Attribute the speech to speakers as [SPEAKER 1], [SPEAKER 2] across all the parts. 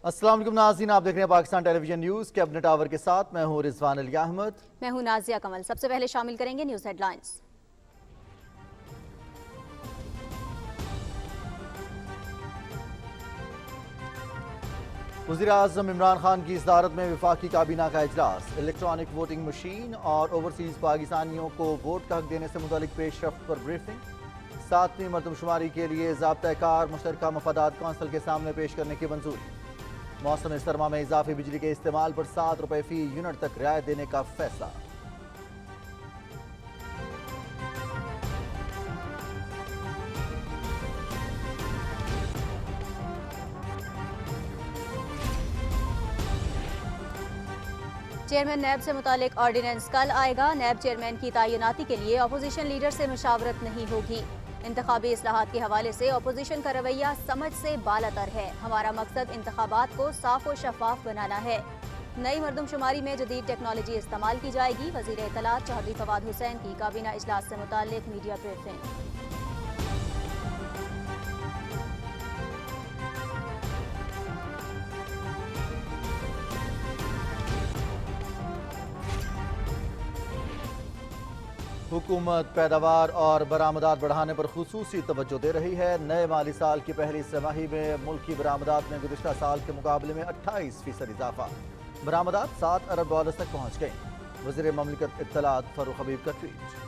[SPEAKER 1] السلام علیکم ناظرین، آپ دیکھ رہے ہیں پاکستان ٹیلی ویژن نیوز کیبنٹ آور کے ساتھ میں ہوں رضوان علی احمد۔
[SPEAKER 2] میں ہوں نازیہ کمل۔ سب سے پہلے شامل کریں گے نیوز ہیڈ لائنز۔
[SPEAKER 1] وزیر اعظم عمران خان کی صدارت میں وفاقی کابینہ کا اجلاس، الیکٹرانک ووٹنگ مشین اور اوورسیز پاکستانیوں کو ووٹ کا حق دینے سے متعلق پیش رفت پر بریفنگ، 7ویں مردم شماری کے لیے ضابطہ کار مشترکہ مفادات کونسل کے سامنے پیش کرنے کی منظوری، موسم سرما میں اضافی بجلی کے استعمال پر ₹7 فی یونٹ تک رعایت دینے کا فیصلہ۔
[SPEAKER 2] چیئرمین نیب سے متعلق آرڈیننس کل آئے گا۔ نیب چیئرمین کی تعیناتی کے لیے اپوزیشن لیڈر سے مشاورت نہیں ہوگی۔ انتخابی اصلاحات کے حوالے سے اپوزیشن کا رویہ سمجھ سے بالاتر ہے۔ ہمارا مقصد انتخابات کو صاف و شفاف بنانا ہے۔ نئی مردم شماری میں جدید ٹیکنالوجی استعمال کی جائے گی۔ وزیر اطلاعات چودھری فواد حسین کی کابینہ اجلاس سے متعلق میڈیا بریفنگ۔
[SPEAKER 1] حکومت پیداوار اور برآمدات بڑھانے پر خصوصی توجہ دے رہی ہے۔ نئے مالی سال کی پہلی سہ ماہی میں ملکی برآمدات میں گزشتہ سال کے مقابلے میں 28% اضافہ، برآمدات $7 ارب تک پہنچ گئیں۔ وزیر مملکت اطلاعات فاروق حبیب کا ٹویٹ۔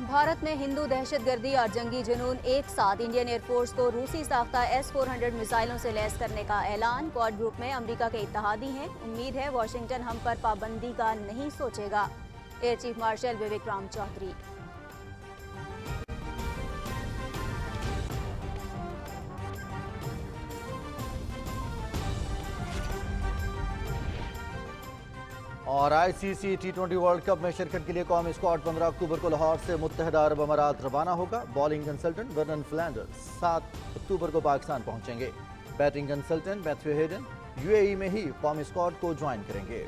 [SPEAKER 2] بھارت میں ہندو دہشت گردی اور جنگی جنون ایک ساتھ، انڈین ایئر فورس کو روسی ساختہ S-400 میزائلوں سے لیس کرنے کا اعلان۔ کوڈ گروپ میں امریکہ کے اتحادی ہیں، امید ہے واشنگٹن ہم پر پابندی کا نہیں سوچے گا۔ Air chief marshal Vivek Ram Chaudhary.
[SPEAKER 1] اور ICC T20 ورلڈ کپ میں شرکت کے لیے قومی اسکواڈ 15 اکتوبر کو لاہور سے متحدہ عرب امارات روانہ ہوگا۔ بالنگ کنسلٹنٹ ورنن فلینڈرز 7 اکتوبر کو پاکستان پہنچیں گے۔ Batting consultant Matthew Hayden UAE میں ہی قومی اسکواڈ کو جوائن کریں گے۔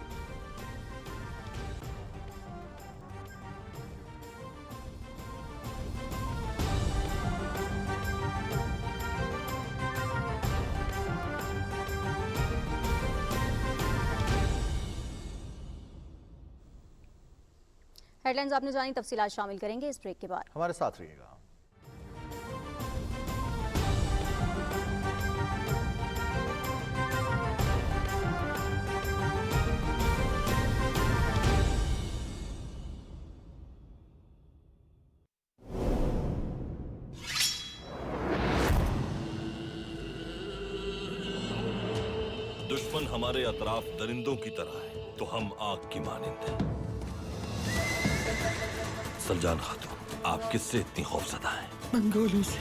[SPEAKER 2] ہیڈ لائنز آپ نے جانی، تفصیلات شامل کریں گے اس بریک کے بعد۔
[SPEAKER 1] ہمارے ساتھ رہیے گا۔
[SPEAKER 3] دشمن ہمارے اطراف درندوں کی طرح ہے تو ہم آگ کی مانند ہیں۔ سلجان خاتون، آپ کس سے اتنی خوفزدہ ہیں؟
[SPEAKER 4] منگولوں سے۔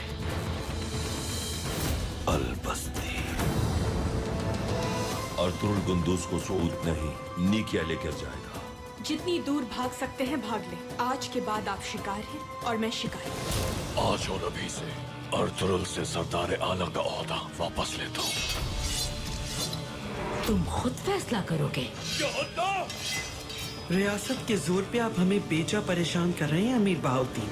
[SPEAKER 3] البستی ارطغرل گندوز کو سعود نہیں نیکیا لے کر جائے گا۔
[SPEAKER 4] جتنی دور بھاگ سکتے ہیں بھاگ لیں۔ آج کے بعد آپ شکار ہیں اور میں شکار۔
[SPEAKER 5] آج اور ابھی سے ارطغرل سے سردار اعلیٰ کا عہدہ واپس لیتا ہوں۔
[SPEAKER 6] تم خود فیصلہ کرو گے؟
[SPEAKER 7] ریاست کے زور پہ آپ ہمیں بیجا پریشان کر رہے ہیں امیر بہاؤدین۔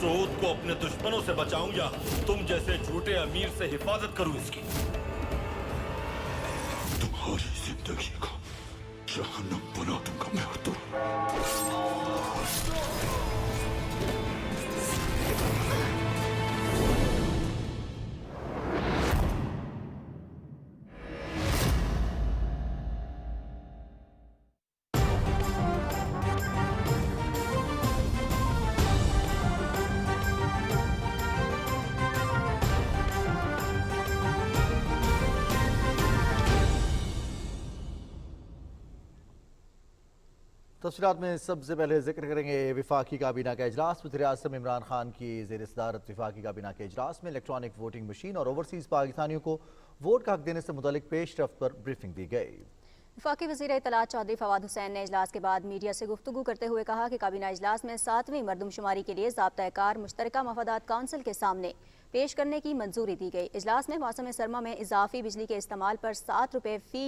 [SPEAKER 3] سعود کو اپنے دشمنوں سے بچاؤں یا تم جیسے جھوٹے امیر سے حفاظت کروں اس کی؟
[SPEAKER 5] تمہاری زندگی کو جہنم بنا دوں گا میں ارطغرل۔
[SPEAKER 1] تفصیلات میں سب سے پہلے ذکر کریں گے وفاقی کابینہ کا اجلاس۔ وزیر اعظم عمران خان کی زیر صدارت وفاقی کابینہ کے اجلاس میں الیکٹرانک ووٹنگ مشین اور اوورسیز پاکستانیوں کو ووٹ کا حق دینے سے متعلق پیش رفت پر بریفنگ دی گئی۔
[SPEAKER 2] وفاقی وزیر اطلاعات چودھری فواد حسین نے اجلاس کے بعد میڈیا سے گفتگو کرتے ہوئے کہا کہ کابینہ اجلاس میں 7ویں مردم شماری کے لیے ضابطہ کار مشترکہ مفادات کونسل کے سامنے پیش کرنے کی منظوری دی گئی۔ اجلاس میں موسم سرما میں اضافی بجلی کے استعمال پر ₹7 فی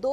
[SPEAKER 2] 2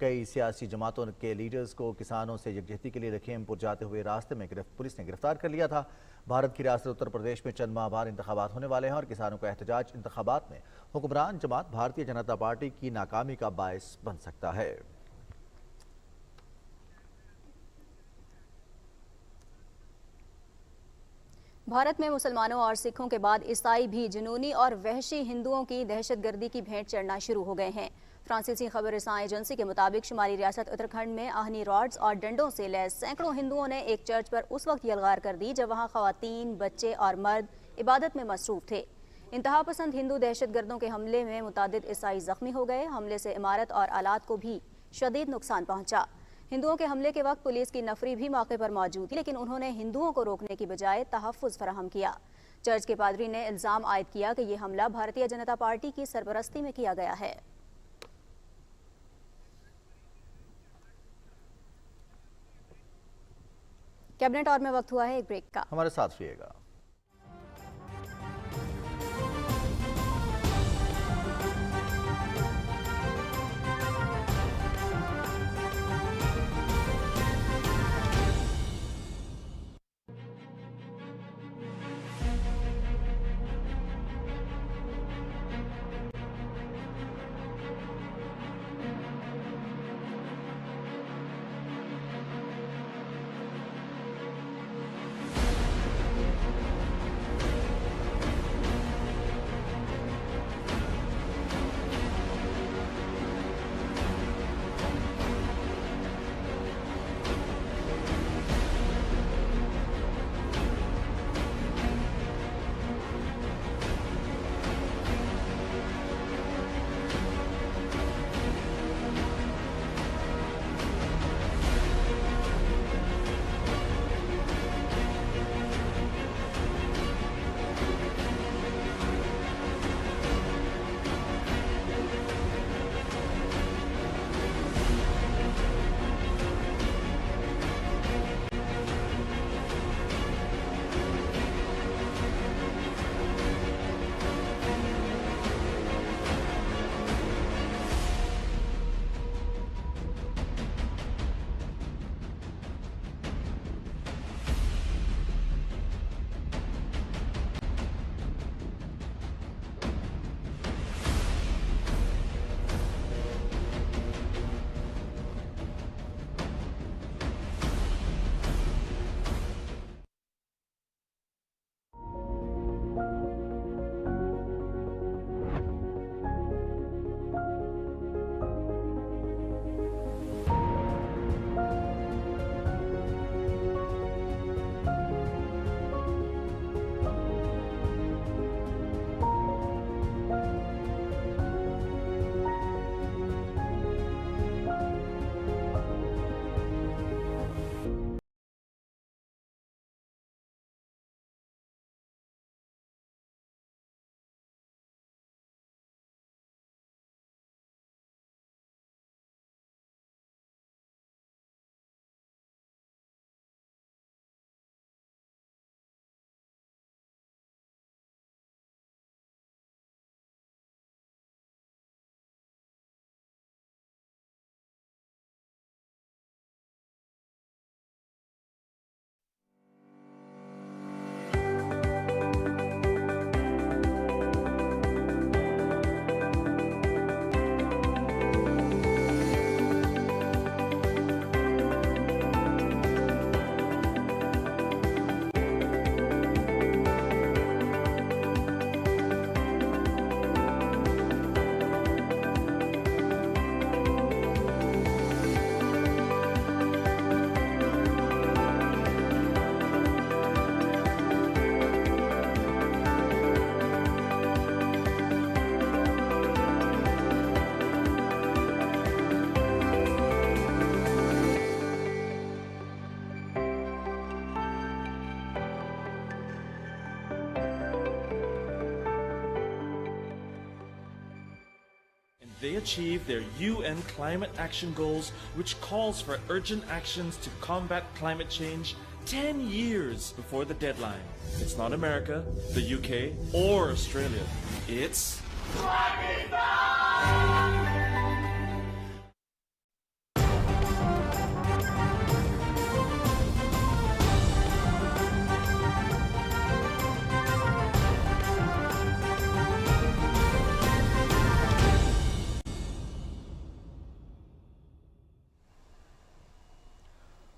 [SPEAKER 1] کئی سیاسی جماعتوں کے لیڈرز کو کسانوں سے یکجہتی کے لیے لکھیم پور جاتے ہوئے راستے میں پولیس نے گرفتار کر لیا تھا۔ بھارت کی ریاست اتر پردیش میں چند ماہ بعد انتخابات ہونے والے ہیں اور کسانوں کا احتجاج انتخابات میں حکمران جماعت بھارتیہ جنتا پارٹی کی ناکامی کا باعث بن سکتا ہے۔
[SPEAKER 2] بھارت میں مسلمانوں اور سکھوں کے بعد عیسائی بھی جنونی اور وحشی ہندوؤں کی دہشت گردی کی بھینٹ چڑھنا شروع ہو گئے ہیں۔ فرانسیسی خبر رساں ایجنسی کے مطابق شمالی ریاست اتراکھنڈ میں آہنی راڈز اور ڈنڈوں سے لیس سینکڑوں ہندوؤں نے ایک چرچ پر اس وقت یلغار کر دی جب وہاں خواتین، بچے اور مرد عبادت میں مصروف تھے۔ انتہا پسند ہندو دہشت گردوں کے حملے میں متعدد عیسائی زخمی ہو گئے۔ حملے سے عمارت اور آلات کو بھی شدید نقصان پہنچا۔ ہندوؤں کے حملے کے وقت پولیس کی نفری بھی موقع پر موجود تھی، لیکن انہوں نے ہندوؤں کو روکنے کی بجائے تحفظ فراہم کیا۔ چرچ کے پادری نے الزام عائد کیا کہ یہ حملہ بھارتیہ جنتا پارٹی کی سرپرستی میں کیا گیا ہے۔ کیبنٹ اور میں وقت ہوا ہے ایک بریک کا،
[SPEAKER 1] ہمارے ساتھ رہیے گا۔
[SPEAKER 8] They achieved their UN climate action goals, which calls for urgent actions to combat climate change 10 years before the deadline. It's not America, the UK, or Australia. It's Pakistan!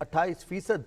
[SPEAKER 1] 28%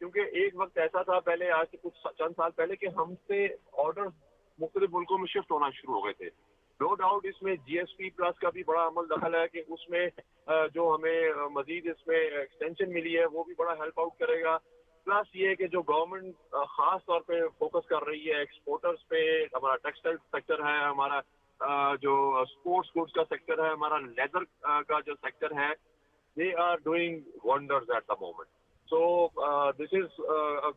[SPEAKER 9] کیونکہ ایک وقت ایسا تھا پہلے، آج سے کچھ چند سال پہلے، کہ ہم سے آرڈر مختلف ملکوں میں شفٹ ہونا شروع ہو گئے تھے. نو ڈاؤٹ اس میں جی ایس پی پلس کا بھی بڑا عمل دخل ہے کہ اس میں جو ہمیں مزید اس میں ایکسٹینشن ملی ہے وہ بھی بڑا ہیلپ آؤٹ کرے گا. پلس یہ کہ جو گورنمنٹ خاص طور پہ فوکس کر رہی ہے ایکسپورٹرز پہ، ہمارا ٹیکسٹائل سیکٹر ہے، ہمارا جو اسپورٹس گڈس کا سیکٹر ہے، ہمارا لیدر کا جو سیکٹر ہے، they are doing wonders at the moment. So this is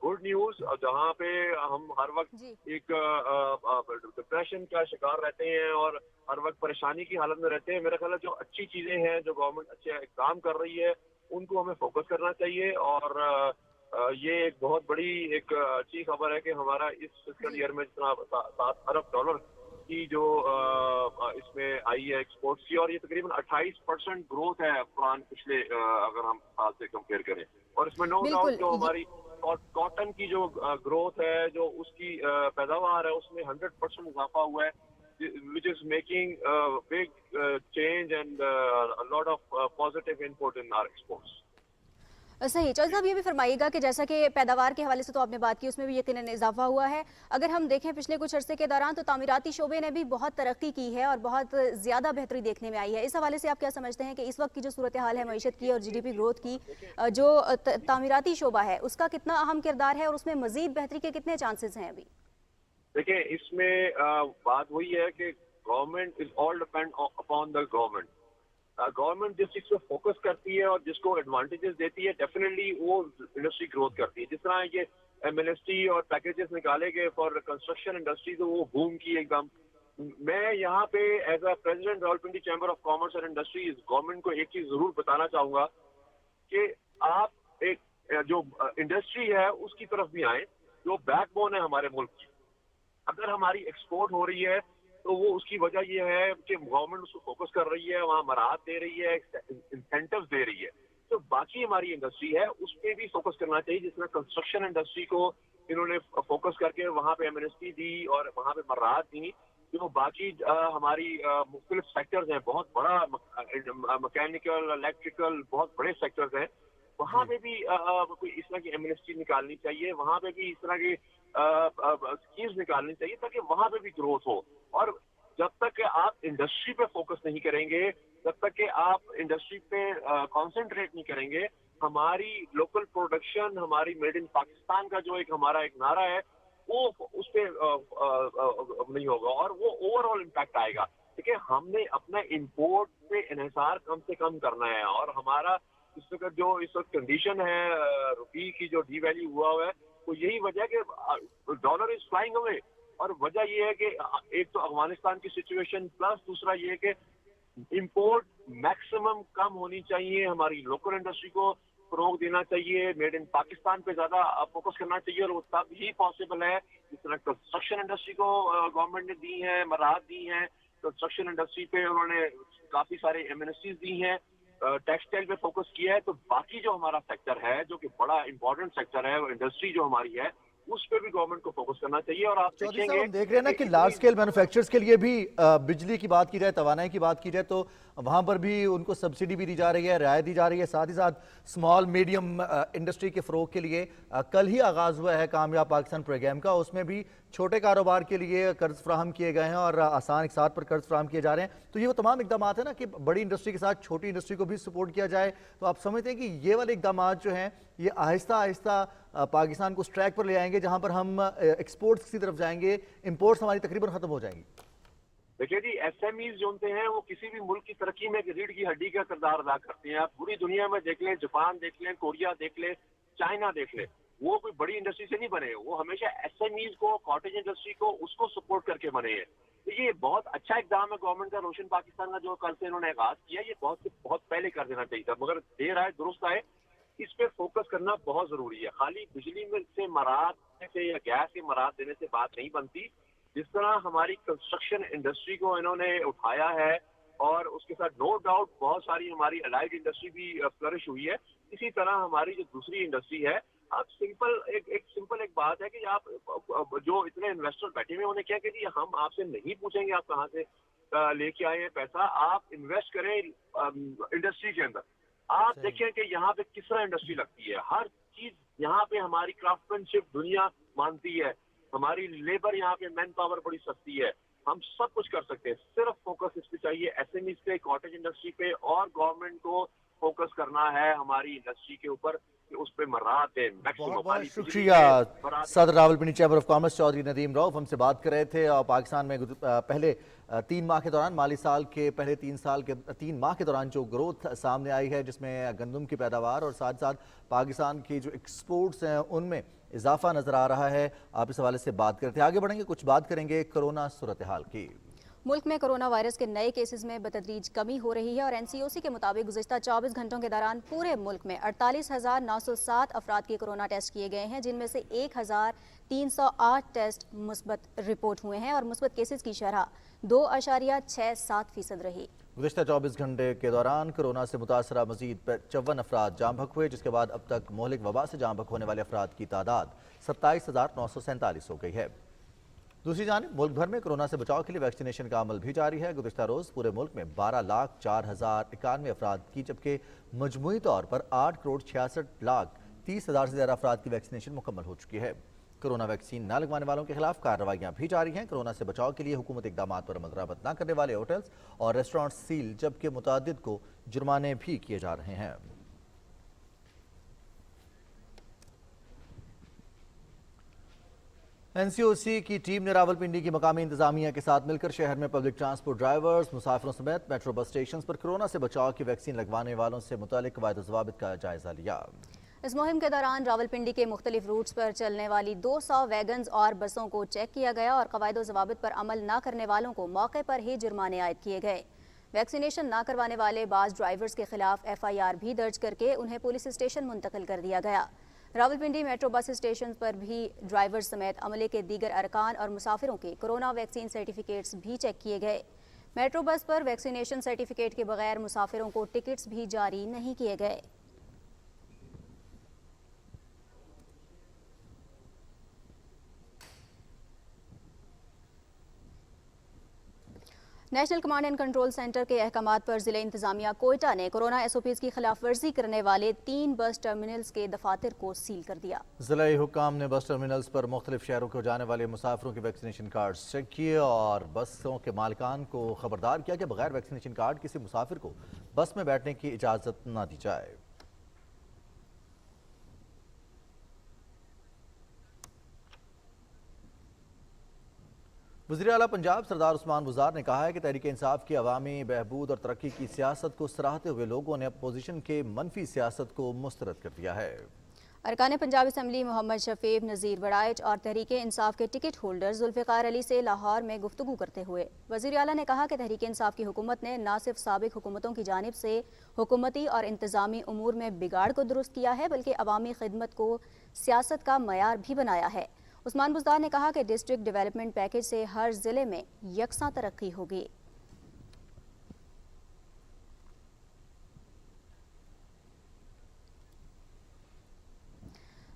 [SPEAKER 9] good news. جہاں پہ ہم ہر وقت ایک ڈپریشن کا شکار رہتے ہیں اور ہر وقت پریشانی کی حالت میں رہتے ہیں، میرا خیال ہے جو اچھی چیزیں ہیں، جو گورنمنٹ اچھے کام کر رہی ہے، ان کو ہمیں فوکس کرنا چاہیے. اور یہ ایک بہت بڑی ایک اچھی خبر ہے کہ ہمارا اس فسکل ایئر میں جتنا $7 ارب کی جو اس میں آئی ہے ایکسپورٹس کی، اور یہ تقریباً 28% گروتھ ہے قرآن پچھلے اگر ہم سال سے کمپیئر کریں. اور اس میں نو ڈاؤٹ جو ہماری کاٹن کی جو گروتھ ہے، جو اس کی پیداوار ہے، اس میں 100% اضافہ ہوا ہے، which is making a big change and a lot of positive input in our exports.
[SPEAKER 2] صحیح. چودھری صاحب یہ بھی فرمائیے گا کہ جیسا کہ پیداوار کے حوالے سے تو آپ نے بات کی، اس میں بھی یقیناً اضافہ ہوا ہے. اگر ہم دیکھیں پچھلے کچھ عرصے کے دوران تو تعمیراتی شعبے نے بھی بہت ترقی کی ہے اور بہت زیادہ بہتری دیکھنے میں آئی ہے. اس حوالے سے آپ کیا سمجھتے ہیں کہ اس وقت کی جو صورتحال ہے معیشت کی اور جی ڈی پی گروتھ کی، جو تعمیراتی شعبہ ہے اس کا کتنا اہم کردار ہے اور اس میں مزید بہتری کے کتنے چانسز ہیں ابھی؟
[SPEAKER 9] دیکھیں، اس میں بات وہی ہے کہ government is all depend upon the government. Government جس چیز پہ فوکس کرتی ہے اور جس کو ایڈوانٹیجز دیتی ہے، ڈیفینیٹلی وہ انڈسٹری گروتھ کرتی ہے. جس طرح یہ MNST اور پیکیجز نکالے گئے فار کنسٹرکشن انڈسٹری، تو وہ بوم کی ایک دم. میں یہاں پہ as a president Rawalpindi chamber of commerce and industries government کو ایک چیز ضرور بتانا چاہوں گا کہ آپ ایک جو انڈسٹری ہے اس کی طرف بھی آئیں، جو بیک بون ہے ہمارے ملک کی. اگر ہماری ایکسپورٹ ہو رہی ہے تو وہ اس کی وجہ یہ ہے کہ گورنمنٹ اس کو فوکس کر رہی ہے، وہاں مراحت دے رہی ہے، انسینٹیوز دے رہی ہے. تو باقی ہماری انڈسٹری ہے اس پہ بھی فوکس کرنا چاہیے. جس میں کنسٹرکشن انڈسٹری کو انہوں نے فوکس کر کے وہاں پہ MNST دی اور وہاں پہ مراحت دی. جو باقی ہماری مختلف سیکٹرز ہیں، بہت بڑا مکینیکل، الیکٹریکل، بہت بڑے سیکٹرز ہیں، وہاں پہ بھی کوئی اس طرح کی MNST نکالنی چاہیے. وہاں پہ بھی اس طرح کی اسکیمز نکالنی چاہیے تاکہ وہاں پہ بھی گروتھ ہو. اور جب تک کہ آپ انڈسٹری پہ فوکس نہیں کریں گے، جب تک کہ آپ انڈسٹری پہ کانسنٹریٹ نہیں کریں گے، ہماری لوکل پروڈکشن، ہماری میڈ ان پاکستان کا جو ایک ہمارا ایک نعرہ ہے، وہ اس پہ نہیں ہوگا اور وہ اوور آل امپیکٹ آئے گا. ٹھیک ہے، ہم نے اپنا امپورٹ پہ انحصار کم سے کم کرنا ہے. اور ہمارا اس وقت جو کنڈیشن ہے روپی کی جو ڈی ویلیو ہوا ہے، وہ یہی وجہ ہے کہ ڈالر از فلائنگ اوے. اور وجہ یہ ہے کہ ایک تو افغانستان کی سچویشن، پلس دوسرا یہ ہے کہ امپورٹ میکسیمم کم ہونی چاہیے. ہماری لوکل انڈسٹری کو فروغ دینا چاہیے، میڈ ان پاکستان پہ زیادہ فوکس کرنا چاہیے. اور وہ تب ہی پاسبل ہے جس طرح کنسٹرکشن انڈسٹری کو گورنمنٹ نے دی ہیں، مراحت دی ہیں. کنسٹرکشن انڈسٹری پہ انہوں نے کافی سارے MNSTs دی ہیں، ٹیکسٹائل پہ فوکس کیا ہے. تو باقی جو ہمارا سیکٹر ہے، جو کہ بڑا امپورٹنٹ سیکٹر ہے، وہ انڈسٹری جو ہماری ہے، اس پہ بھی گورنمنٹ کو فوکس کرنا چاہیے. اور آپ
[SPEAKER 1] چودھری صاحب، ہم دیکھ رہے ہیں نا کہ لارج اسکیل مینوفیکچررز کے لیے بھی بجلی کی بات کی جائے، توانائی کی بات کی جائے، تو وہاں پر بھی ان کو سبسڈی بھی دی جا رہی ہے، رعایت دی جا رہی ہے. ساتھ ہی ساتھ اسمال میڈیم انڈسٹری کے فروغ کے لیے کل ہی آغاز ہوا ہے کامیاب پاکستان پروگرام کا. اس میں بھی چھوٹے کاروبار کے لیے قرض فراہم کیے گئے ہیں اور آسان اقساط پر قرض فراہم کیے جا رہے ہیں. تو یہ وہ تمام اقدامات ہیں نا کہ بڑی انڈسٹری کے ساتھ چھوٹی انڈسٹری کو بھی سپورٹ کیا جائے. تو آپ سمجھتے ہیں کہ یہ والے اقدامات جو ہیں یہ آہستہ آہستہ پاکستان کو اس ٹریک پر لے آئیں گے جہاں پر ہم ایکسپورٹس کی طرف جائیں گے، امپورٹس ہماری تقریباً ختم ہو جائیں گی؟
[SPEAKER 9] دیکھیے جی، SMEs جو ہوتے ہیں وہ کسی بھی ملک کی ترقی میں ریڑھ کی ہڈی کا کردار ادا کرتے ہیں. آپ پوری دنیا میں دیکھ لیں، جاپان دیکھ لیں، کوریا دیکھ لیں، چائنا دیکھ لیں، وہ کوئی بڑی انڈسٹری سے نہیں بنے. وہ ہمیشہ SMEs کو، کاٹیج انڈسٹری کو، اس کو سپورٹ کر کے بنے ہیں. تو یہ بہت اچھا اقدام ہے گورنمنٹ کا. روشن پاکستان کا جو کل سے انہوں نے آغاز کیا، یہ بہت پہلے کر دینا چاہیے تھا، مگر دیر آئے درست آئے. اس پہ فوکس کرنا بہت ضروری ہے. خالی بجلی میں سے مراحت سے یا گیس کے مراحت دینے سے بات نہیں بنتی. جس طرح ہماری کنسٹرکشن انڈسٹری کو انہوں نے اٹھایا ہے اور اس کے ساتھ نو ڈاؤٹ بہت ساری ہماری الائڈ انڈسٹری بھی فلرش ہوئی ہے، اسی طرح ہماری جو دوسری انڈسٹری ہے. اب سمپل ایک بات ہے کہ آپ جو اتنے انویسٹر بیٹھے ہوئے انہیں کیا کہ جی ہم آپ سے نہیں پوچھیں گے آپ کہاں سے لے کے آئے ہیں پیسہ، آپ انویسٹ کریں انڈسٹری کے اندر. آپ دیکھیں کہ یہاں پہ کس طرح انڈسٹری لگتی ہے, ہر چیز یہاں پہ ہماری کرافٹمینشپ دنیا مانتی ہے, ہماری لیبر یہاں پہ مین پاور بڑی سستی ہے, ہم سب کچھ کر سکتے ہیں. صرف فوکس اس پہ چاہیے ایس ایم ایز پہ, کاٹیج انڈسٹری پہ, اور گورنمنٹ کو فوکس کرنا ہے ہماری انڈسٹری کے اوپر کہ اس پہ مراد دیں.
[SPEAKER 1] بہت بہت شکریہ صدر Rawalpindi chamber of commerce Chaudhry Nadeem Rauf ہم سے بات کر رہے تھے. اور پاکستان میں پہلے 3 ماہ کے دوران, مالی سال کے پہلے 3 ماہ کے دوران جو گروتھ سامنے آئی ہے, جس میں گندم کی پیداوار اور ساتھ ساتھ پاکستان کی جو ایکسپورٹس ہیں ان میں اضافہ نظر آ رہا ہے. آپ اس حوالے سے بات کرتے ہیں, آگے بڑھیں گے, کچھ بات کریں گے کرونا صورتحال کی.
[SPEAKER 2] ملک میں کرونا وائرس کے نئے کیسز میں بتدریج کمی ہو رہی ہے اور این سی او سی کے مطابق گزشتہ 24 گھنٹوں کے دوران پورے ملک میں 48,907 افراد کے کرونا ٹیسٹ کیے گئے ہیں, جن میں سے 1,308 ٹیسٹ مثبت رپورٹ ہوئے ہیں اور مثبت کیسز کی شرح 2.67% رہی.
[SPEAKER 1] گزشتہ 24 گھنٹے کے دوران کرونا سے متاثرہ مزید 54 افراد جاں بحق ہوئے, جس کے بعد اب تک مہلک وبا سے جاں بحق ہونے والے افراد کی تعداد 27,947 ہو گئی ہے. دوسری جانب ملک بھر میں کرونا سے بچاؤ کے لیے ویکسینیشن کا عمل بھی جاری ہے. گزشتہ روز پورے ملک میں 12,04,091 افراد کی, جبکہ مجموعی طور پر 8,66,30,000 سے زیادہ افراد کی ویکسینیشن مکمل ہو چکی ہے. کرونا ویکسین نہ لگوانے والوں کے خلاف کارروائیاں بھی جاری ہیں. کرونا سے بچاؤ کے لیے حکومت اقدامات پر عمل درآمد نہ کرنے والے ہوٹلز اور ریسٹورانٹ سیل, جبکہ متعدد کو جرمانے بھی کیے جا رہے ہیں. این سی او سی کی ٹیم نے راولپنڈی کی مقامی انتظامیہ کے ساتھ مل کر شہر میں پبلک ٹرانسپورٹ ڈرائیورز, مسافروں سمیت میٹرو بس اسٹیشنز پر کرونا سے بچاؤ کی ویکسین لگوانے والوں سے متعلق قواعد و ضوابط کا جائزہ لیا.
[SPEAKER 2] اس مہم کے دوران راولپنڈی کے مختلف روٹس پر چلنے والی 200 ویگنز اور بسوں کو چیک کیا گیا اور قواعد و ضوابط پر عمل نہ کرنے والوں کو موقع پر ہی جرمانے عائد کیے گئے. ویکسینیشن نہ کروانے والے بعض ڈرائیورز کے خلاف ایف آئی آر بھی درج کر کے انہیں پولیس اسٹیشن منتقل کر دیا گیا. راولپنڈی میٹرو بس اسٹیشن پر بھی ڈرائیور سمیت عملے کے دیگر ارکان اور مسافروں کے کرونا ویکسین سرٹیفکیٹس بھی چیک کیے گئے. میٹرو بس پر ویکسینیشن سرٹیفکیٹ کے بغیر مسافروں کو ٹکٹس بھی جاری نہیں کیے گئے. National command and control centre کے احکامات پر ضلع انتظامیہ کوئٹہ نے کرونا ایس او پیز کی خلاف ورزی کرنے والے 3 بس ٹرمینلز کے دفاتر کو سیل کر دیا.
[SPEAKER 1] ضلعی حکام نے بس ٹرمینلز پر مختلف شہروں کو جانے والے مسافروں کے ویکسینیشن کارڈز چیک کیے اور بسوں کے مالکان کو خبردار کیا کہ بغیر ویکسینیشن کارڈ کسی مسافر کو بس میں بیٹھنے کی اجازت نہ دی جائے. وزیر اعلیٰ پنجاب سردار عثمان بزدار نے کہا ہے کہ تحریک انصاف کی عوامی بہبود اور ترقی کی سیاست کو سراہتے ہوئے لوگوں نے اپوزیشن کے منفی سیاست کو مسترد کر دیا ہے.
[SPEAKER 2] ارکان پنجاب اسمبلی محمد شفیع نذیر وڑائچ اور تحریک انصاف کے ٹکٹ ہولڈر ذوالفقار علی سے لاہور میں گفتگو کرتے ہوئے وزیر اعلیٰ نے کہا کہ تحریک انصاف کی حکومت نے نہ صرف سابق حکومتوں کی جانب سے حکومتی اور انتظامی امور میں بگاڑ کو درست کیا ہے بلکہ عوامی خدمت کو سیاست کا معیار بھی بنایا ہے. عثمان بزدار نے کہا کہ ڈسٹرکٹ ڈیولپمنٹ پیکج سے ہر ضلع میں یکساں ترقی ہوگی.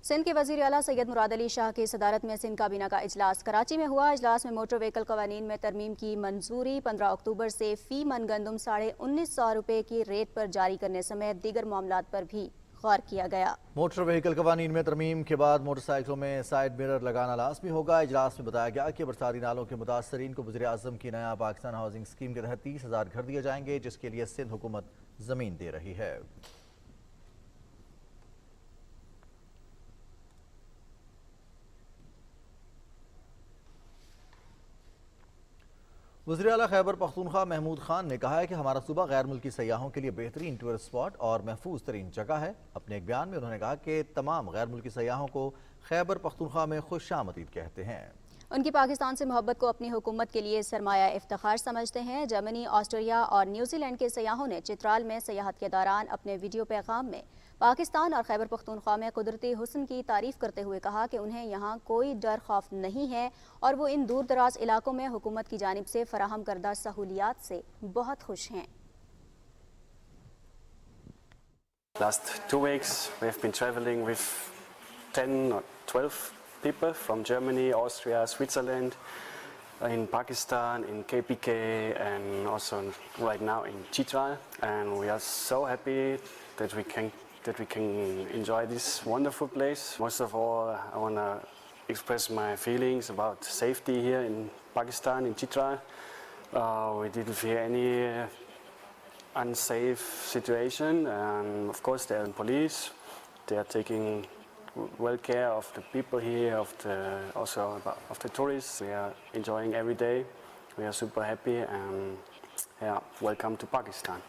[SPEAKER 2] سندھ کے وزیر اعلیٰ سید مراد علی شاہ کی صدارت میں سندھ کابینہ کا اجلاس کراچی میں ہوا. اجلاس میں موٹر وہیکل قوانین میں ترمیم کی منظوری 15 اکتوبر سے فی من گندم 1950 روپے کی ریٹ پر جاری کرنے سمیت دیگر معاملات پر بھی غور کیا گیا.
[SPEAKER 1] موٹر وہیکل قوانین میں ترمیم کے بعد موٹر سائیکلوں میں سائیڈ مرر لگانا لازمی ہوگا. اجلاس میں بتایا گیا کہ برساتی نالوں کے متاثرین کو وزیر اعظم کی نیا پاکستان ہاؤسنگ اسکیم کے تحت 30,000 گھر دیے جائیں گے, جس کے لیے سندھ حکومت زمین دے رہی ہے. وزیر اعلیٰ خیبر پختونخوا محمود خان نے کہا ہے کہ ہمارا صوبہ غیر ملکی سیاحوں کے لیے بہترین ٹورسٹ اسپاٹ اور محفوظ ترین جگہ ہے. اپنے ایک بیان میں انہوں نے کہا کہ تمام غیر ملکی سیاحوں کو خیبر پختونخوا میں خوش آمدید کہتے ہیں.
[SPEAKER 2] ان کی پاکستان سے محبت کو اپنی حکومت کے لیے سرمایہ افتخار سمجھتے ہیں. جرمنی، آسٹریلیا اور نیوزی لینڈ کے سیاحوں نے چترال میں سیاحت کے دوران اپنے ویڈیو پیغام میں پاکستان اور خیبر پختونخوا میں قدرتی حسن کی تعریف کرتے ہوئے کہا کہ انہیں یہاں کوئی ڈر خوف نہیں ہے اور وہ ان دور دراز علاقوں میں حکومت کی جانب سے فراہم کردہ سہولیات سے بہت خوش ہیں.
[SPEAKER 10] Last 2 weeks we have been traveling with 10 or 12 people from Germany, Austria, Switzerland, in Pakistan, in KPK and also right now in Chitral, and we are so happy that we can enjoy this wonderful place. Most of all, I want to express my feelings about safety here in Pakistan, in Chitral. We didn't feel any unsafe situation, and of course there are police. They are taking well care of the people here, also of the tourists. We are enjoying every day. We are super happy, and yeah, welcome to Pakistan.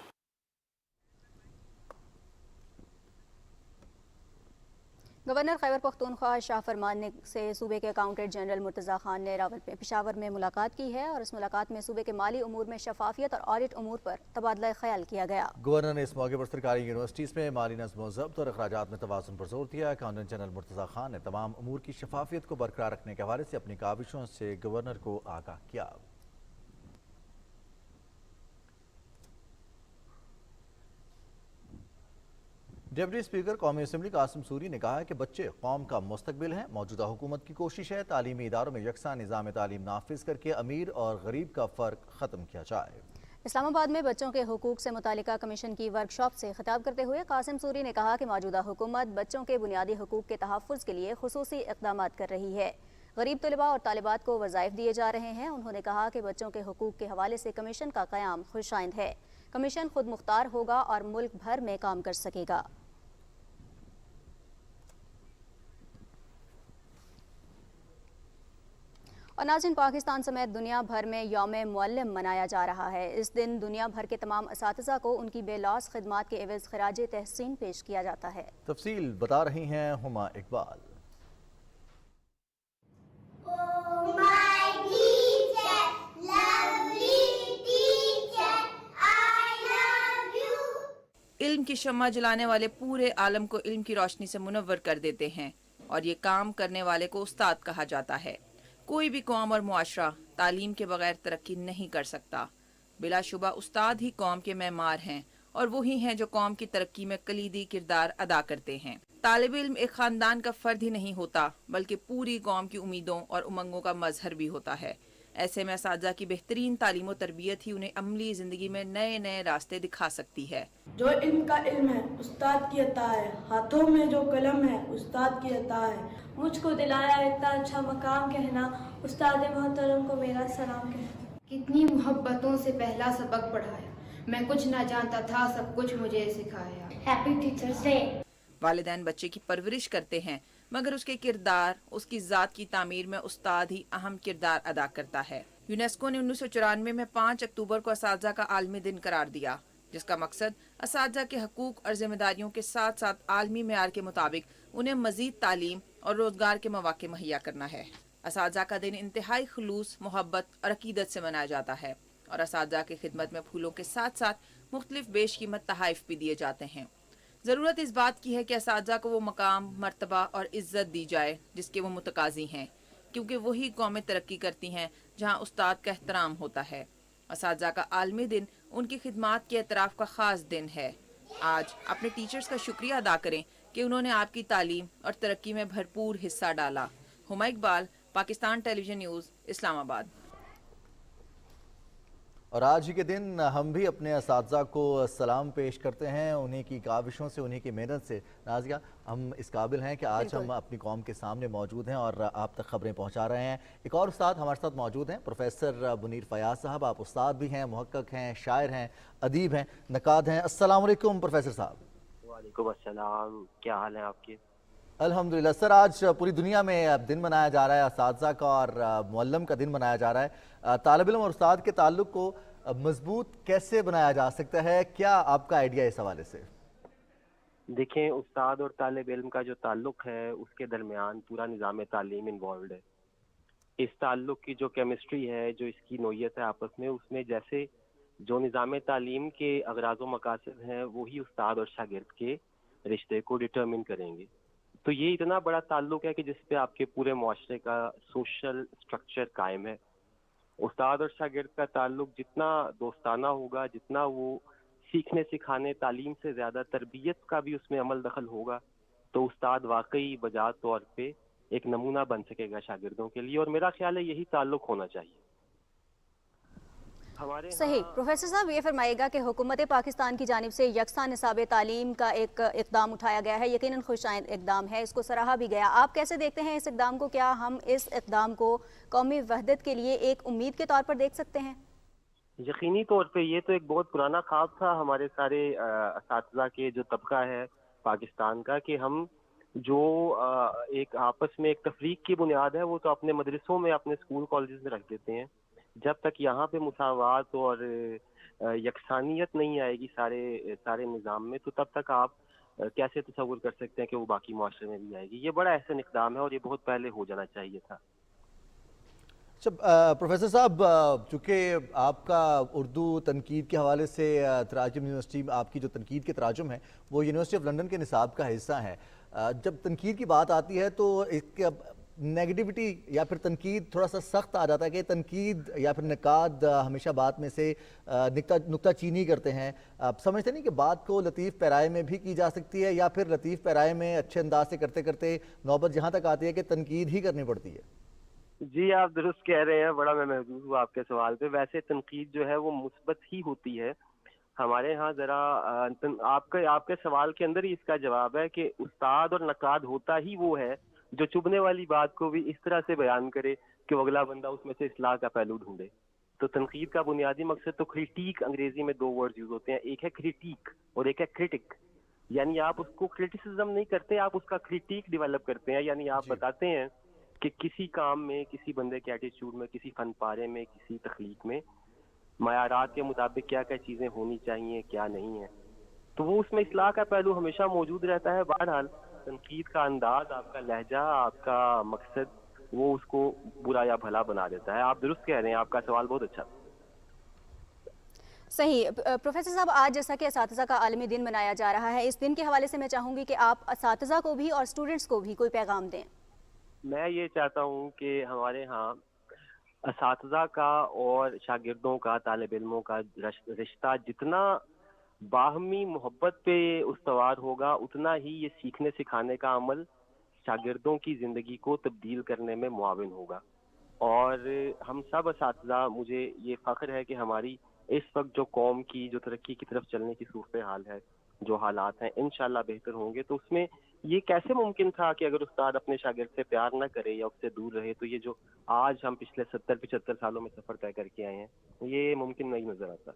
[SPEAKER 2] Governor Khyber Pakhtunkhwa Shah Farman سے صوبے کے accountant general Murtaza Khan نے پشاور میں ملاقات کی ہے اور اس ملاقات میں صوبے کے مالی امور میں شفافیت اور آڈٹ امور پر تبادلہ خیال کیا گیا.
[SPEAKER 1] گورنر نے اس موقع پر سرکاری یونیورسٹیز میں مالی نظم و ضبط اور اخراجات میں توازن پر زور دیا. اکاؤنٹنٹ جنرل مرتضی خان نے تمام امور کی شفافیت کو برقرار رکھنے کے حوالے سے اپنی کاوشوں سے گورنر کو آگاہ کیا. ڈپٹی اسپیکر قومی اسمبلی قاسم سوری نے کہا ہے کہ بچے قوم کا مستقبل ہیں. موجودہ حکومت کی کوشش ہے تعلیمی اداروں میں یکساں نظام تعلیم نافذ کر کے امیر اور غریب کا فرق ختم کیا جائے.
[SPEAKER 2] اسلام آباد میں بچوں کے حقوق سے متعلقہ کمیشن کی ورکشاپ سے خطاب کرتے ہوئے قاسم سوری نے کہا کہ موجودہ حکومت بچوں کے بنیادی حقوق کے تحفظ کے لیے خصوصی اقدامات کر رہی ہے. غریب طلباء اور طالبات کو وظائف دیے جا رہے ہیں. انہوں نے کہا کہ بچوں کے حقوق کے حوالے سے کمیشن کا قیام خوش آئند ہے. کمیشن خود مختار ہوگا اور ملک بھر میں کام کر سکے گا. اور ناظرین، پاکستان سمیت دنیا بھر میں یوم معلم منایا جا رہا ہے. اس دن دنیا بھر کے تمام اساتذہ کو ان کی بے لوث خدمات کے عوض خراج تحسین پیش کیا جاتا ہے.
[SPEAKER 1] تفصیل بتا رہی ہیں ہما اقبال.
[SPEAKER 11] علم کی شمع جلانے والے پورے عالم کو علم کی روشنی سے منور کر دیتے ہیں اور یہ کام کرنے والے کو استاد کہا جاتا ہے. کوئی بھی قوم اور معاشرہ تعلیم کے بغیر ترقی نہیں کر سکتا. بلا شبہ استاد ہی قوم کے معمار ہیں اور وہی ہیں جو قوم کی ترقی میں کلیدی کردار ادا کرتے ہیں. طالب علم ایک خاندان کا فرد ہی نہیں ہوتا بلکہ پوری قوم کی امیدوں اور امنگوں کا مظہر بھی ہوتا ہے. ایسے میں اساتذہ کی بہترین تعلیم و تربیت ہی انہیں عملی زندگی میں نئے نئے راستے دکھا سکتی ہے.
[SPEAKER 12] جو علم کا علم ہے استاد کی عطا ہے، ہاتھوں میں جو قلم ہے استاد کی عطا ہے.
[SPEAKER 13] مجھ کو دلایا اتنا اچھا مقام کہنا، استاد محترم کو میرا سلام کہنا.
[SPEAKER 14] کتنی محبتوں سے پہلا سبق پڑھایا، میں کچھ نہ جانتا تھا سب کچھ مجھے سکھایا.
[SPEAKER 13] Happy teachers day.
[SPEAKER 11] والدین بچے کی پرورش کرتے ہیں مگر اس کے کردار، اس کی ذات کی تعمیر میں استاد ہی اہم کردار ادا کرتا ہے. یونیسکو نے 1994 میں 5 اکتوبر کو اساتذہ کا عالمی دن قرار دیا، جس کا مقصد اساتذہ کے حقوق اور ذمہ داریوں کے ساتھ ساتھ عالمی معیار کے مطابق انہیں مزید تعلیم اور روزگار کے مواقع مہیا کرنا ہے. اساتذہ کا دن انتہائی خلوص، محبت اور عقیدت سے منایا جاتا ہے اور اساتذہ کی خدمت میں پھولوں کے ساتھ ساتھ مختلف بیش قیمت تحائف بھی دیے جاتے ہیں. ضرورت اس بات کی ہے کہ اساتذہ کو وہ مقام، مرتبہ اور عزت دی جائے جس کے وہ متقاضی ہیں، کیونکہ وہی قومیں ترقی کرتی ہیں جہاں استاد کا احترام ہوتا ہے. اساتذہ کا عالمی دن ان کی خدمات کے اعتراف کا خاص دن ہے. آج اپنے ٹیچرز کا شکریہ ادا کریں کہ انہوں نے آپ کی تعلیم اور ترقی میں بھرپور حصہ ڈالا. ہما اقبال، پاکستان ٹیلی ویژن نیوز، اسلام آباد.
[SPEAKER 1] اور آج ہی کے دن ہم بھی اپنے اساتذہ کو سلام پیش کرتے ہیں، انہیں کی کاوشوں سے، انہیں کی محنت سے. نازیہ، ہم اس قابل ہیں کہ آج ہم اپنی قوم کے سامنے موجود ہیں اور آپ تک خبریں پہنچا رہے ہیں. ایک اور استاد ہمارے ساتھ موجود ہیں، پروفیسر منیر فیاض صاحب. آپ استاد بھی ہیں، محقق ہیں، شاعر ہیں، ادیب ہیں، نقاد ہیں. السلام علیکم پروفیسر صاحب.
[SPEAKER 15] وعلیکم السلام، کیا حال ہیں آپ کے؟
[SPEAKER 1] الحمدللہ. سر، آج پوری دنیا میں دن منایا جا رہا ہے اساتذہ کا اور معلم کا دن منایا جا رہا ہے. طالب علم اور استاد کے تعلق کو مضبوط کیسے بنایا جا سکتا ہے؟ کیا آپ کا آئیڈیا اس حوالے سے؟
[SPEAKER 15] دیکھیں، استاد اور طالب علم کا جو تعلق ہے اس کے درمیان پورا نظام تعلیم انوالوڈ ہے. اس تعلق کی جو کیمسٹری ہے، جو اس کی نوعیت ہے آپس میں، اس میں جیسے جو نظام تعلیم کے اغراض و مقاصد ہیں وہی استاد اور شاگرد کے رشتے کو ڈٹرمن کریں گے. تو یہ اتنا بڑا تعلق ہے کہ جس پہ آپ کے پورے معاشرے کا سوشل سٹرکچر قائم ہے. استاد اور شاگرد کا تعلق جتنا دوستانہ ہوگا، جتنا وہ سیکھنے سکھانے، تعلیم سے زیادہ تربیت کا بھی اس میں عمل دخل ہوگا، تو استاد واقعی بجا طور پہ ایک نمونہ بن سکے گا شاگردوں کے لیے. اور میرا خیال ہے یہی تعلق ہونا چاہیے.
[SPEAKER 2] صحیح پروفیسر صاحب یہ فرمائیے گا کہ حکومت پاکستان کی جانب سے یکساں نصاب تعلیم کا ایک اقدام اٹھایا گیا ہے، یقیناً خوش آئند اقدام ہے، اس کو سراہا بھی گیا، آپ کیسے دیکھتے ہیں اس اقدام کو؟ کیا ہم اس اقدام کو قومی وحدت کے لیے ایک امید کے طور پر دیکھ سکتے ہیں؟
[SPEAKER 15] یقینی طور پہ یہ تو ایک بہت پرانا خواب تھا ہمارے سارے اساتذہ کے جو طبقہ ہے پاکستان کا، کہ ہم جو ایک آپس میں ایک تفریق کی بنیاد ہے وہ تو اپنے مدرسوں میں اپنے اسکول کالجز میں رکھ دیتے ہیں. جب تک یہاں پہ مساوات اور یکسانیت نہیں آئے گی سارے نظام میں، تو تب تک آپ کیسے تصور کر سکتے ہیں کہ وہ باقی معاشرے میں بھی آئے گی؟ یہ بڑا احسن اقدام ہے اور یہ بہت پہلے ہو جانا چاہیے تھا.
[SPEAKER 1] پروفیسر صاحب، چونکہ آپ کا اردو تنقید کے حوالے سے تراجم یونیورسٹی، آپ کی جو تنقید کے تراجم ہیں وہ یونیورسٹی آف لنڈن کے نصاب کا حصہ ہیں، جب تنقید کی بات آتی ہے تو ایک نیگیٹیوٹی یا پھر تنقید تھوڑا سا سخت آ جاتا ہے کہ تنقید یا پھر نقاد ہمیشہ بات میں سے نکتہ چینی کرتے ہیں. آپ سمجھتے نہیں کہ بات کو لطیف پیرائے میں بھی کی جا سکتی ہے، یا پھر لطیف پیرائے میں اچھے انداز سے کرتے کرتے نوبت جہاں تک آتی ہے کہ تنقید ہی کرنی پڑتی ہے؟
[SPEAKER 15] جی آپ درست کہہ رہے ہیں، بڑا میں محظوظ ہوں آپ کے سوال پہ. ویسے تنقید جو ہے وہ مثبت ہی ہوتی ہے. ہمارے ہاں ذرا آپ کے سوال کے اندر ہی اس کا جواب ہے کہ استاد اور نقاد ہوتا ہی وہ ہے جو چبھنے والی بات کو بھی اس طرح سے بیان کرے کہ وہ اگلا بندہ اس میں سے اصلاح کا پہلو ڈھونڈے. تو تنقید کا بنیادی مقصد تو کریٹیک، انگریزی میں 2 ورڈ یوز ہوتے ہیں، ایک ہے کریٹیک اور ایک ہے کرٹک. یعنی آپ اس کو کرٹیسزم نہیں کرتے، آپ اس کا کریٹیک ڈیولپ کرتے ہیں. یعنی آپ بتاتے ہیں کہ کسی کام میں، کسی بندے کے ایٹیچیوڈ میں، کسی فن پارے میں، کسی تخلیق میں معیارات کے مطابق کیا کیا چیزیں ہونی چاہیے، کیا نہیں ہے. تو وہ اس میں اصلاح کا پہلو ہمیشہ موجود رہتا ہے. بہرحال تنقید کا انداز، آپ کا لہجہ، آپ کا مقصد وہ اس کو برا یا بھلا بنا دیتا ہے. آپ درست کہہ رہے ہیں، آپ کا سوال بہت اچھا.
[SPEAKER 2] صحیح. پروفیسر صاحب، آج جیسا کہ اساتذہ کا عالمی دن منایا جا رہا ہے، اس دن کے حوالے سے میں چاہوں گی کہ آپ اساتذہ کو بھی اور اسٹوڈنٹس کو بھی کوئی پیغام دیں.
[SPEAKER 15] میں یہ چاہتا ہوں کہ ہمارے ہاں اساتذہ کا اور شاگردوں کا، طالب علموں کا رشتہ جتنا باہمی محبت پہ استوار ہوگا، اتنا ہی یہ سیکھنے سکھانے کا عمل شاگردوں کی زندگی کو تبدیل کرنے میں معاون ہوگا. اور ہم سب اساتذہ، مجھے یہ فخر ہے کہ ہماری اس وقت جو قوم کی جو ترقی کی طرف چلنے کی صورتحال ہے، جو حالات ہیں، انشاءاللہ بہتر ہوں گے. تو اس میں یہ کیسے ممکن تھا کہ اگر استاد اپنے شاگرد سے پیار نہ کرے یا اس سے دور رہے، تو یہ جو آج ہم پچھلے 70-75 سالوں میں سفر طے کر کے آئے ہیں، یہ ممکن نہیں نظر آتا.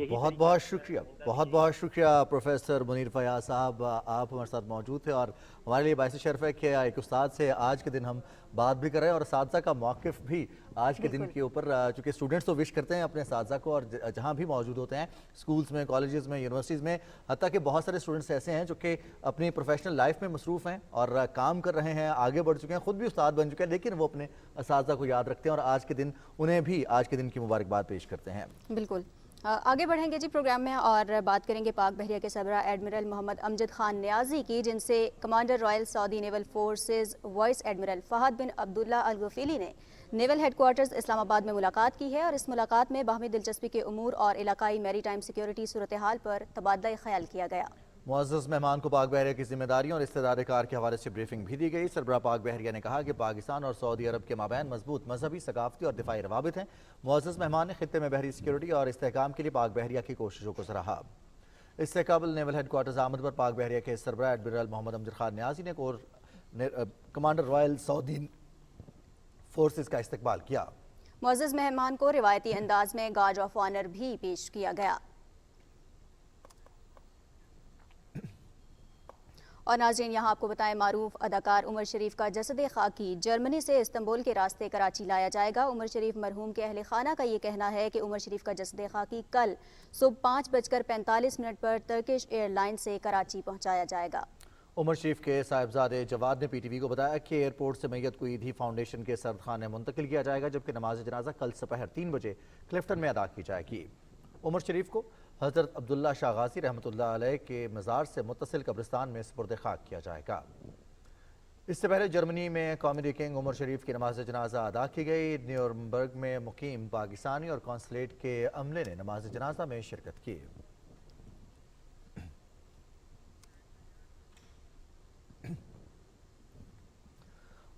[SPEAKER 1] بہت بہت شکریہ، بہت بہت شکریہ پروفیسر منیر فیاض صاحب، آپ ہمارے ساتھ موجود تھے اور ہمارے لیے باعث شرف ہے کہ ایک استاد سے آج کے دن ہم بات بھی کر رہے ہیں اور اساتذہ کا موقف بھی آج کے دن کے اوپر، چونکہ اسٹوڈنٹس تو وش کرتے ہیں اپنے اساتذہ کو اور جہاں بھی موجود ہوتے ہیں، اسکولز میں، کالجز میں، یونیورسٹیز میں، حتیٰ کہ بہت سارے اسٹوڈنٹس ایسے ہیں جو کہ اپنی پروفیشنل لائف میں مصروف ہیں اور کام کر رہے ہیں، آگے بڑھ چکے ہیں، خود بھی استاد بن چکے ہیں، لیکن وہ اپنے اساتذہ کو یاد رکھتے ہیں اور آج کے دن انہیں بھی آج کے دن کی مبارکباد پیش کرتے ہیں.
[SPEAKER 2] بالکل. آگے بڑھیں گے جی پروگرام میں اور بات کریں گے پاک بحریہ کے سربراہ ایڈمرل محمد امجد خان نیازی کی، جن سے commander royal Saudi naval forces vice admiral Fahd bin Abdullah Alghofaili نے نیول ہیڈ کوارٹرز اسلام آباد میں ملاقات کی ہے اور اس ملاقات میں باہمی دلچسپی کے امور اور علاقائی میری ٹائم سیکیورٹی صورتحال پر تبادلہ خیال کیا گیا. معزز مہمان کو پاک بحریہ کی ذمہ داریوں اور استعداد کار کے حوالے سے بریفنگ بھی دی گئی. سربراہ پاک بحریہ نے کہا کہ پاکستان اور سعودی عرب کے مابین مضبوط مذہبی، ثقافتی اور دفاعی روابط ہیں. معزز مہمان نے خطے میں بحری سیکیورٹی اور استحکام کے لیے پاک بحریہ کی کوششوں کو سراہا. اس سے قبل نیول ہیڈ کوارٹرز آمد پر پاک بحریہ کے سربراہ ایڈمرل محمد امجد خان نیازی نے کمانڈر رائل سعودی فورسز کا استقبال کیا. معزز مہمان کو روایتی انداز میں گارڈ آف آنر بھی پیش کیا گیا. اور ناظرین، یہاں آپ کو بتائیں، معروف اداکار عمر شریف کا جسد خاکی جرمنی سے استنبول کے راستے کراچی لایا جائے گا. عمر شریف مرحوم کے اہل خانہ کا یہ کہنا ہے کہ عمر شریف کا جسد خاکی کل صبح 5:45 پر ترکش ایئر لائن سے کراچی پہنچایا جائے گا. عمر شریف کے صاحبزادے جواد نے پی ٹی وی کو بتایا کہ ایئرپورٹ سے میت کو ایدھی فاؤنڈیشن کے سردخانے منتقل کیا جائے گا، جبکہ نماز جنازہ کل سپہر 3 بجے کلفٹن میں ادا کی جائے گی. عمر شریف کو حضرت عبداللہ شاہ غازی رحمۃ اللہ علیہ کے مزار سے متصل قبرستان میں سپرد خاک کیا جائے گا. اس سے پہلے جرمنی میں کامیڈی کنگ عمر شریف کی نماز جنازہ ادا کی گئی. نیورنبرگ میں مقیم پاکستانی اور کونسلیٹ کے عملے نے نماز جنازہ میں شرکت کی.